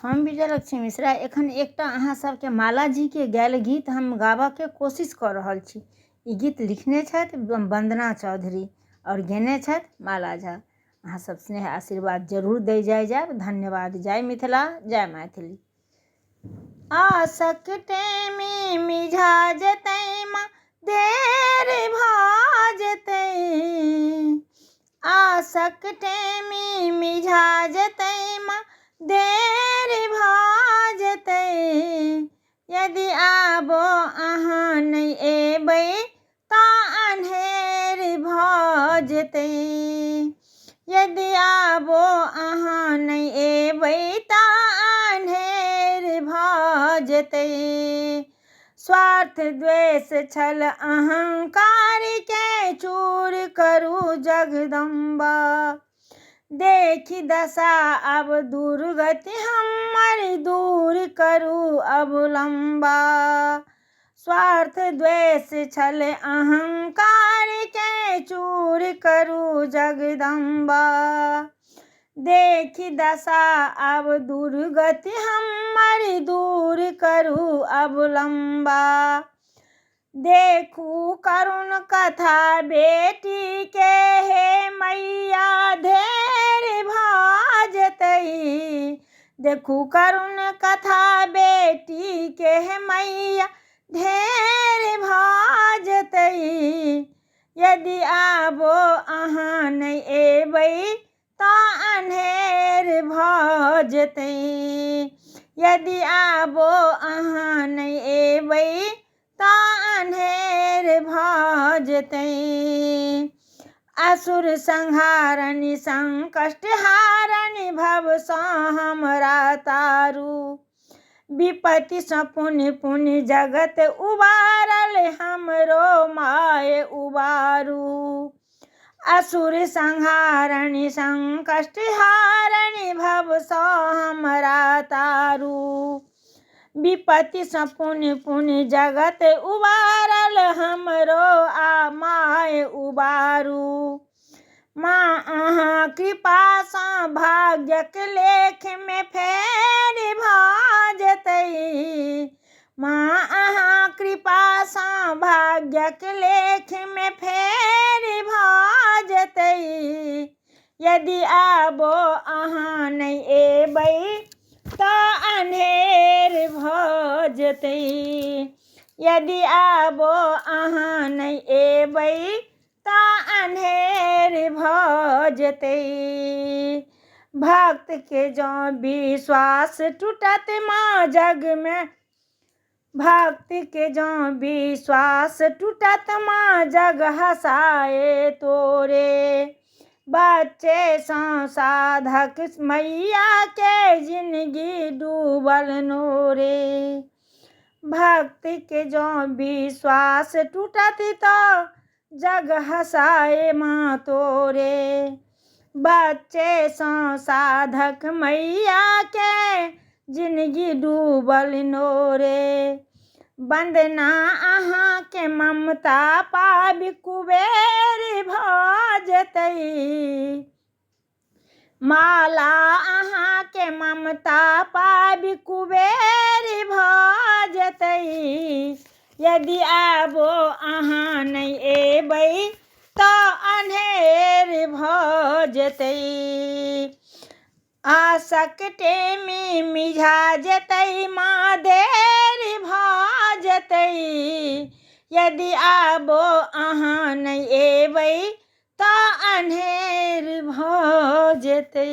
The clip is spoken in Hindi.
हम विजयलक्ष्मी मिश्रा एखन एकटा अहाँ सबके माला जी के गायल गीत हम गाबऽ के कोशिश कऽ रहल छी। ई गीत लिखने छथि वंदना चौधरी और गेने छथि माला झा। अहाँ सब स्नेह आशीर्वाद जरूर दै जायब। धन्यवाद। जय मिथिला, जय मैथिली। आशक टेमी मिझा जेतै माँ देर भऽ जेतै, आशक टेमी मिझा जेतै माँ देर भऽ जेतै, यदि आबो अहाँ नहि एबै तऽ अन्हेर भऽ जेतै, यदि आबो अहाँ नहि एबै तऽ अन्हेर भऽ जेतै। स्वार्थ द्वेष छल अहंकार के चूर करू जगदम्बा, देखी दशा अब दुर्गति हमर दूर करू अवलंबा। स्वार्थ द्वेष छल अहंकार के चूर करू जगदम्बा, देखी दशा अब दुर्गति हमर दूर करू अवलंबा। देखू करुण कथा बेटी के हे मैया धेर भऽ जेतै, देखू करुण कथा बेटी के हे मैया धेर भऽ जेतै, यदि आबो अहाँ नहि एबै तऽ अन्हेर भऽ जेतै, यदि आबो अहाँ नहि एबै तऽ अन्हेर भऽ जेतै। असुर संहारनि संकट हारनि भव सँ हमरा तारू, विपत्ति सँ पुनि पुनि जगत उबारल हमरो माय उबारू। असुर संहारनि संकट हारनि भव सँ हमरा तारू, विपत्ति सँ पुनि पुनि जगत उबारल हमरो आ माय उबारू। माँ अहाँ कृपा सँ भाग्यक लेख में फेर भऽ जेतै, माँ अहाँ कृपा सँ भाग्यक लेख में फेर भऽ जेतै, यदि आबो अहाँ नहि एबै तऽ अन्हेर भऽ जेतै, यदि आबो अहाँ नहि एबै तऽ अन्हेर भऽ जेतै। भक्त के जँ विश्वास टूटत माँ जग में, भक्त के जँ विश्वास टूटत माँ जग हँसाए तोरे, बच्चे सँ साधक मैया के जिंदगी डूबल नोरे। भक्त के जँ विश्वास टूटत तऽ जग हँसाए माँ तोरे, बच्चे सँ साधक मैया के जिंदगी डूबल नोरे। वंदना अहाँ के ममता पाबि कुबेर भऽ जेतै, माला अहाँ के ममता पाबि कुबेर भऽ जेतै, यदि आबो अहाँ नहि एबै तऽ अन्हेर भऽ जेतै। आशक टेमी मिझा जेतै माँ देर भऽ जेतै, यदि आबो अहाँ नहि एबै तऽ अन्हेर भऽ जेतै।